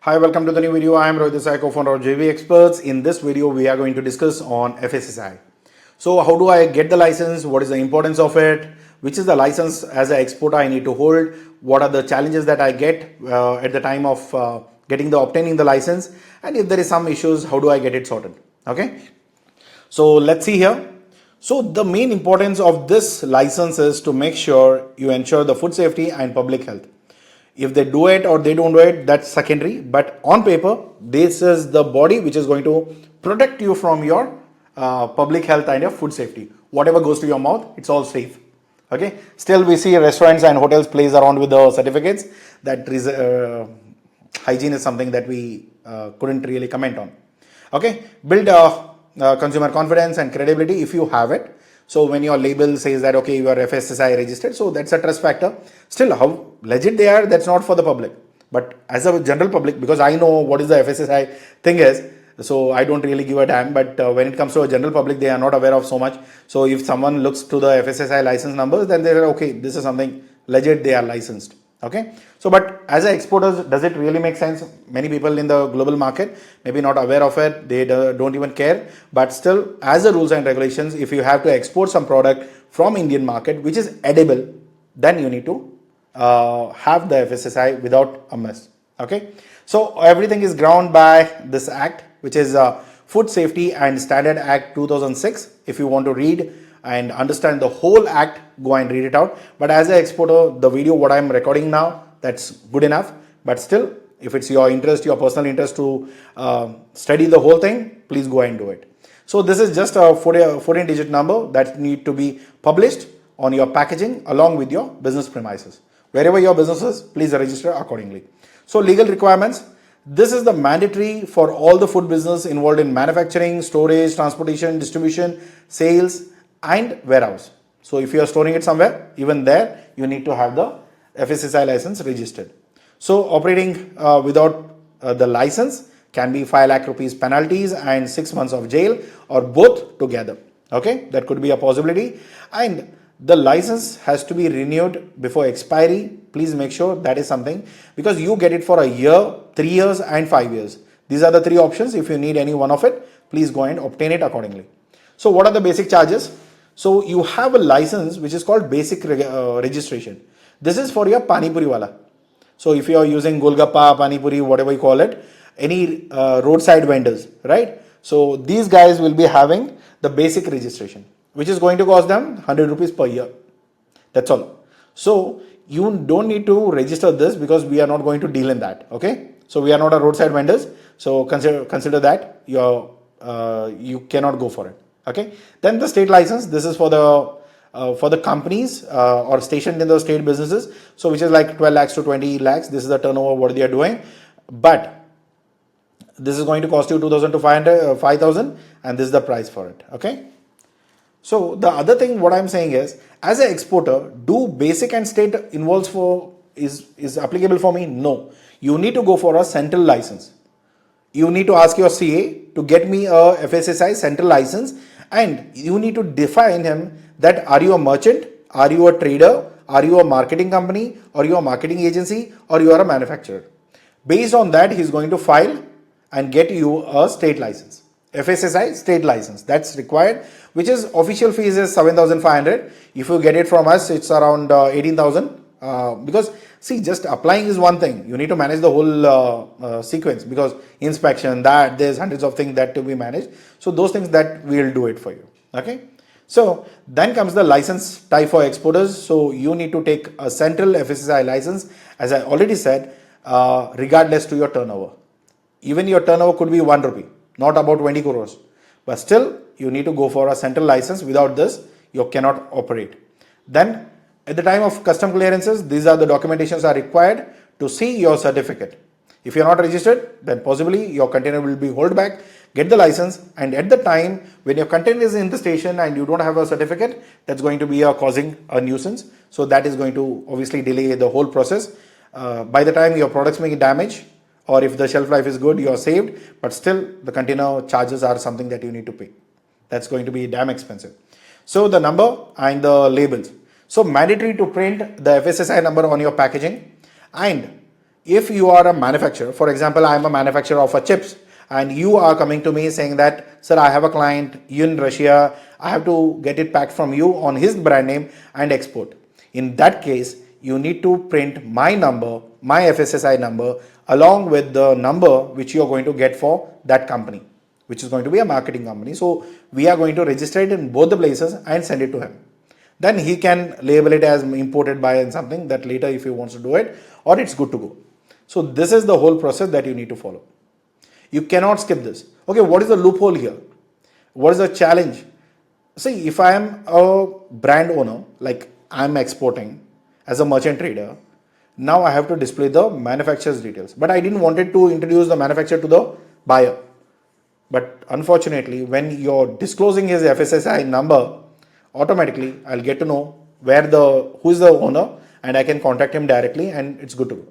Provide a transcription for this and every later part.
Hi, welcome to the new video. I am Rohit, Desai, co-founder of JV Experts. In this video, we are going to discuss on FSSAI. So how do I get the license? What is the importance of it? Which is the license as an exporter I need to hold? What are the challenges that I get at the time of obtaining the license? And if there is some issues, how do I get it sorted? Okay. So let's see here. So the main importance of this license is to make sure you ensure the food safety and public health. If they do it or they don't do it, that's secondary. But on paper, this is the body which is going to protect you from your public health and your food safety. Whatever goes to your mouth, it's all safe. Okay. Still, we see restaurants and hotels plays around with the certificates. That hygiene is something that we couldn't really comment on. Okay. Build consumer confidence and credibility if you have it. So when your label says that, okay, you are FSSAI registered, so that's a trust factor. Still, how legit they are, that's not for the public. But as a general public, because I know what is the FSSAI thing is, so I don't really give a damn. But when it comes to a general public, they are not aware of so much. So if someone looks to the FSSAI license numbers, then they're okay, this is something legit, they are licensed. Okay. So, but as an exporter, does it really make sense? Many people in the global market maybe not aware of it. They don't even care. But still, as a rules and regulations, if you have to export some product from Indian market, which is edible, then you need to have the FSSAI without a mess. Okay. So everything is ground by this act, which is Food Safety and Standard Act 2006. If you want to read and understand the whole act, go and read it out. But as an exporter, the video what I'm recording now, that's good enough. But still, if it's your interest, your personal interest to study the whole thing, please go and do it. So this is just a 14-digit number that need to be published on your packaging along with your business premises. Wherever your business is, please register accordingly. So legal requirements. This is the mandatory for all the food business involved in manufacturing, storage, transportation, distribution, sales, and warehouse. So if you are storing it somewhere, even there you need to have the FSSAI license registered. So operating without the license can be 5 lakh rupees penalties and 6 months of jail, or both together. Okay, that could be a possibility. And the license has to be renewed before expiry. Please make sure that is something, because you get it for a year, 3 years and 5 years. These are the three options. If you need any one of it, please go and obtain it accordingly. So what are the basic charges? So you have a license which is called basic registration. This is for your Pani Puri wala. So if you are using Golgappa, Pani Puri, whatever you call it, any roadside vendors, right? So these guys will be having the basic registration, which is going to cost them 100 rupees per year. That's all. So you don't need to register this because we are not going to deal in that. Okay. So we are not a roadside vendors. So consider that you cannot go for it. Okay. Then the state license. This is for the companies or stationed in the state businesses. So which is like 12 lakhs to 20 lakhs. This is the turnover what they are doing. But this is going to cost you 2,000 to 5,000, and this is the price for it. Okay. So the other thing what I'm saying is, as an exporter, do basic and state involves for is applicable for me? No. You need to go for a central license. You need to ask your CA to get me a FSSAI central license, and you need to define him that are you a merchant, are you a trader, are you a marketing company, or you are a marketing agency, or you are a manufacturer. Based on that, he's going to file and get you a state license. FSSAI state license, that's required, which is official fees is 7,500. If you get it from us, it's around 18,000. Because see, just applying is one thing. You need to manage the whole sequence, because inspection, that there's hundreds of things that to be managed. So those things that we'll do it for you. Okay. So then comes the license type for exporters. So you need to take a central FSSAI license, as I already said, regardless to your turnover. Even your turnover could be 1 rupee, not about 20 crores. But still, you need to go for a central license. Without this, you cannot operate. Then, at the time of custom clearances, these are the documentations are required to see your certificate. If you are not registered, then possibly your container will be held back. Get the license, and at the time when your container is in the station and you don't have a certificate, that's going to be causing a nuisance. So that is going to obviously delay the whole process. By the time your products may get damaged, or if the shelf life is good, you are saved, but still the container charges are something that you need to pay. That's going to be damn expensive. So the number and the labels. So mandatory to print the FSSAI number on your packaging, and if you are a manufacturer, for example, I am a manufacturer of a chips, and you are coming to me saying that, sir, I have a client in Russia, I have to get it packed from you on his brand name and export. In that case, you need to print my number, my FSSI number, along with the number which you are going to get for that company, which is going to be a marketing company. So we are going to register it in both the places and send it to him. Then he can label it as imported by and something that later if he wants to do it, or it's good to go. So this is the whole process that you need to follow. You cannot skip this. Okay, what is the loophole here? What is the challenge? See, if I am a brand owner, like I'm exporting as a merchant trader, now I have to display the manufacturer's details. But I didn't wanted to introduce the manufacturer to the buyer. But unfortunately, when you're disclosing his FSSI number, automatically I'll get to know who is the owner, and I can contact him directly, and it's good to go.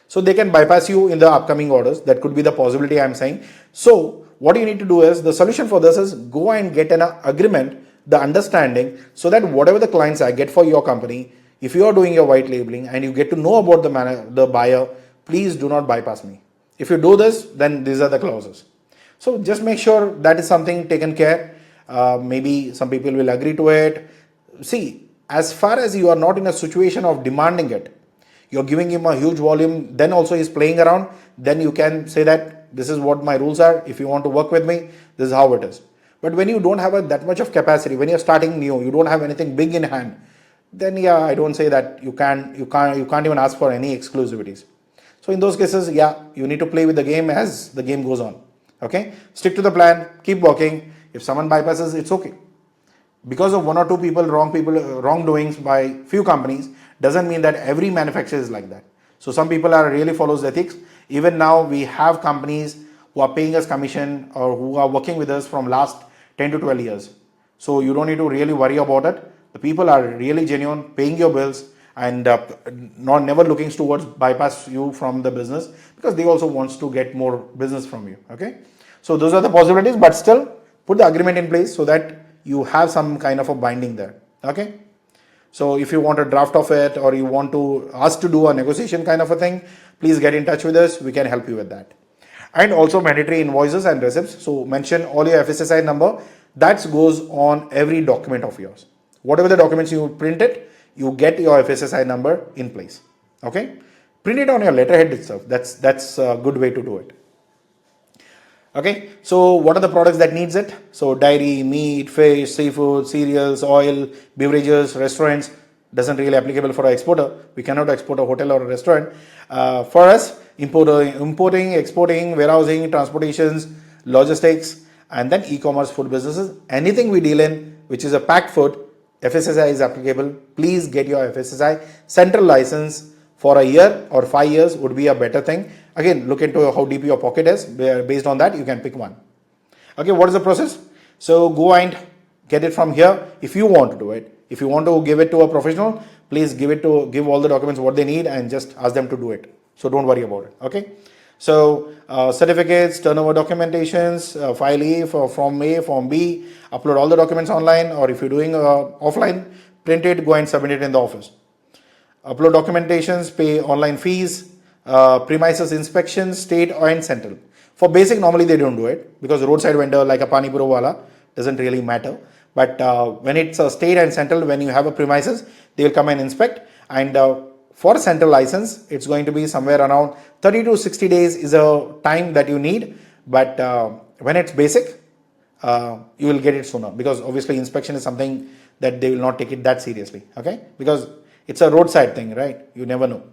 So they can bypass you in the upcoming orders. That could be the possibility I'm saying. So what you need to do is, the solution for this is go and get an agreement, the understanding, so that whatever the clients I get for your company, if you are doing your white labeling and you get to know about the buyer, please do not bypass me. If you do this, then these are the clauses. So just make sure that is something taken care. Maybe some people will agree to it. See, as far as you are not in a situation of demanding it, you're giving him a huge volume, then also he's playing around, then you can say that this is what my rules are. If you want to work with me, this is how it is. But when you don't have that much of capacity, when you're starting new, you don't have anything big in hand, then yeah, I don't say that you can't even ask for any exclusivities. So in those cases, yeah, you need to play with the game as the game goes on. Okay, stick to the plan, keep working. If someone bypasses, it's okay. Because of one or two people, wrongdoings by few companies, doesn't mean that every manufacturer is like that. So some people are really follows ethics. Even now we have companies who are paying us commission or who are working with us from last 10 to 12 years. So you don't need to really worry about it. The people are really genuine, paying your bills, and never looking towards bypass you from the business, because they also wants to get more business from you. Okay, so those are the possibilities, but still put the agreement in place so that you have some kind of a binding there. Okay, so if you want a draft of it, or you want to us to do a negotiation kind of a thing, please get in touch with us. We can help you with that. And also mandatory invoices and receipts. So mention all your FSSI number. That goes on every document of yours. Whatever the documents you print it, you get your FSSI number in place. Okay, print it on your letterhead itself. That's a good way to do it. Okay, so what are the products that needs it? So dairy, meat, fish, seafood, cereals, oil, beverages, restaurants. Doesn't really applicable for an exporter. We cannot export a hotel or a restaurant. For us, importing, exporting, warehousing, transportations, logistics, and then e-commerce food businesses. Anything we deal in which is a packed food, FSSAI is applicable. Please get your FSSAI central license for a year or 5 years would be a better thing. Again, look into how deep your pocket is. Based on that, you can pick one. Okay, what is the process? So go and get it from here if you want to do it. If you want to give it to a professional, please give all the documents what they need and just ask them to do it. So don't worry about it. Okay. So certificates, turnover documentations, file A, form A, form B, upload all the documents online, or if you're doing offline, print it, go and submit it in the office. Upload documentations, pay online fees, premises inspection, state and central. For basic, normally they don't do it because roadside vendor like a pani puri wala doesn't really matter. But when it's a state and central, when you have a premises, they will come and inspect. And for central license, it's going to be somewhere around 30 to 60 days is a time that you need. But when it's basic, you will get it sooner, because obviously inspection is something that they will not take it that seriously. Okay, because it's a roadside thing, right? You never know.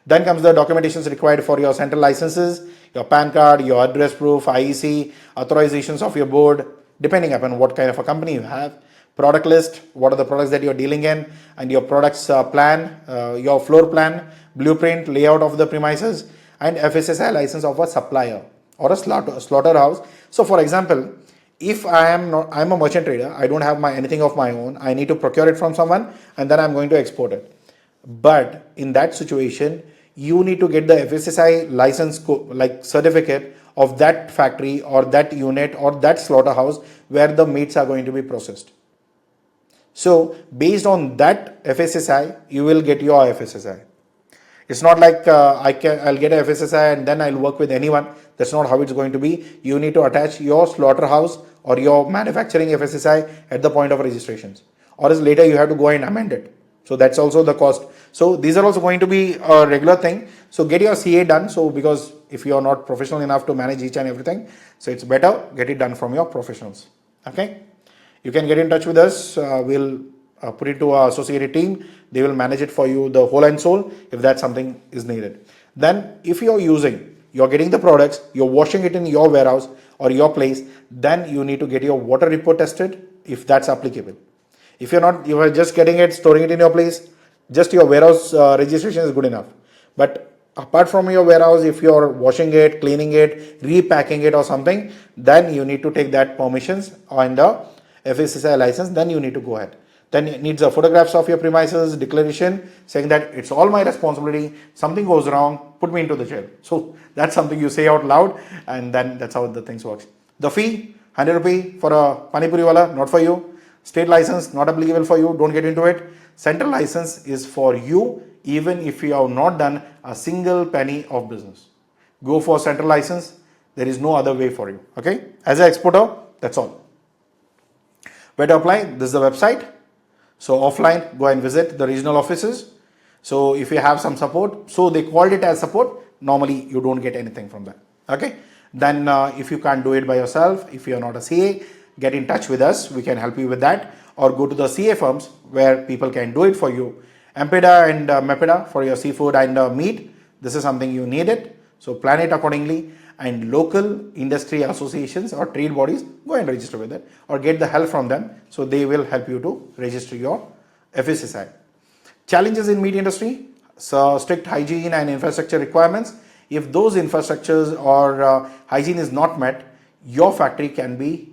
Then comes the documentations required for your central licenses, your PAN card, your address proof, IEC, authorizations of your board, depending upon what kind of a company you have. Product list, what are the products that you're dealing in, and your products plan, your floor plan, blueprint, layout of the premises, and FSSAI license of a supplier or a slaughterhouse. So for example, if I'm a merchant trader, I don't have anything of my own, I need to procure it from someone and then I'm going to export it. But in that situation, you need to get the FSSAI license certificate of that factory or that unit or that slaughterhouse where the meats are going to be processed. So based on that FSSAI, you will get your FSSAI. It's not like I'll get a FSSAI and then I'll work with anyone. That's not how it's going to be. You need to attach your slaughterhouse or your manufacturing FSSAI at the point of registrations, or else later you have to go and amend it. So that's also the cost. So these are also going to be a regular thing. So get your CA done. So because if you are not professional enough to manage each and everything, so it's better get it done from your professionals. Okay. You can get in touch with us. We'll put it to our associated team. They will manage it for you, the whole and soul, if that something is needed. Then if you're getting the products, you're washing it in your warehouse or your place, then you need to get your water report tested if that's applicable. If you are just getting it, storing it in your place, just your warehouse registration is good enough. But apart from your warehouse, if you're washing it, cleaning it, repacking it or something, then you need to take that permissions on the FSSAI license, then you need to go ahead. Then it needs a photographs of your premises, declaration saying that it's all my responsibility. Something goes wrong, put me into the jail. So that's something you say out loud, and then that's how the things works. The fee, 100 rupee for a pani puri wala, not for you. State license, not applicable for you, don't get into it. Central license is for you, even if you have not done a single penny of business. Go for central license. There is no other way for you. Okay. As an exporter, that's all. Where to apply? This is the website. So offline, go and visit the regional offices. So if you have some support, so they called it as support. Normally, you don't get anything from that. Okay. Then if you can't do it by yourself, if you're not a CA, get in touch with us. We can help you with that. Or go to the CA firms where people can do it for you. Ampeda and Mepeda for your seafood and meat. This is something you need it. So plan it accordingly. And local industry associations or trade bodies, go and register with it or get the help from them. So they will help you to register your FSSAI. Challenges in meat industry, so strict hygiene and infrastructure requirements. If those infrastructures or hygiene is not met, your factory can be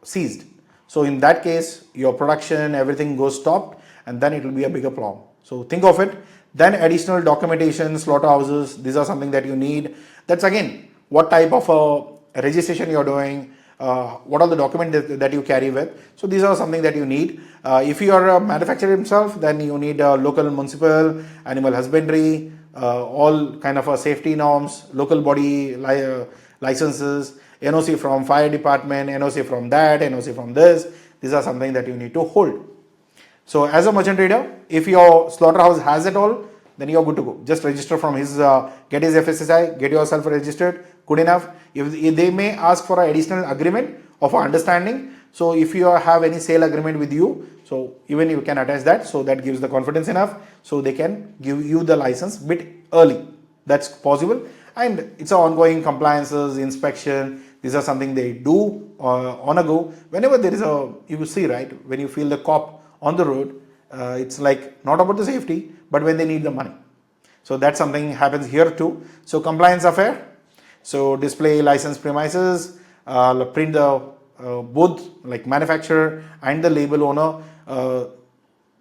seized. So in that case, your production, everything goes stopped, and then it will be a bigger problem. So think of it. Then additional documentation, slaughterhouses, these are something that you need. That's again, what type of registration you're doing, what are the documents that you carry with. So these are something that you need. If you are a manufacturer himself, then you need local municipal, animal husbandry, all kind of safety norms, local body licenses, NOC from fire department, NOC from that, NOC from this. These are something that you need to hold. So as a merchant trader, if your slaughterhouse has it all, then you're good to go. Just register from his, get his FSSAI, get yourself registered, good enough. If they may ask for an additional agreement of understanding. So if you have any sale agreement with you, so even you can attach that. So that gives the confidence enough. So they can give you the license bit early. That's possible. And it's an ongoing compliances, inspection. These are something they do on a go. Whenever there is you will see, right, when you feel the cop on the road, it's like not about the safety, but when they need the money. So that's something happens here too. So compliance affair. So display license premises, print the both like manufacturer and the label owner,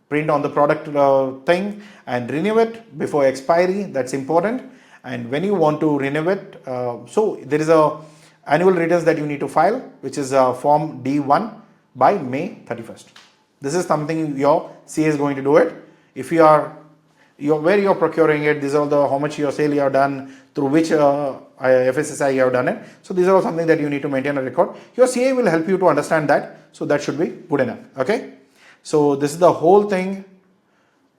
print on the product thing and renew it before expiry. That's important. And when you want to renew it, so there is a annual returns that you need to file, which is form D1 by May 31st. This is something your CA is going to do it. If you are where you're procuring it, these are the how much your sale you have done, through which FSSAI you have done it. So these are all something that you need to maintain a record. Your CA will help you to understand that. So that should be good enough. Okay. So this is the whole thing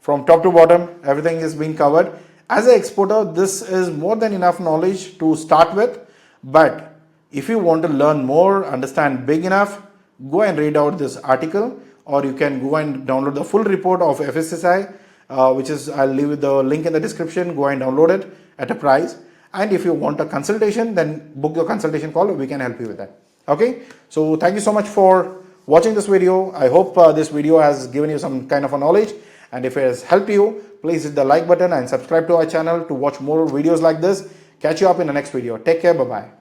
from top to bottom. Everything is being covered. As an exporter, this is more than enough knowledge to start with. But if you want to learn more, understand big enough, go and read out this article, or you can go and download the full report of FSSAI, which is, I'll leave the link in the description. Go and download it at a price. And if you want a consultation, then book your consultation call. We can help you with that. Okay. So thank you so much for watching this video. I hope this video has given you some kind of a knowledge. And if it has helped you, please hit the like button and subscribe to our channel to watch more videos like this. Catch you up in the next video. Take care. Bye-bye.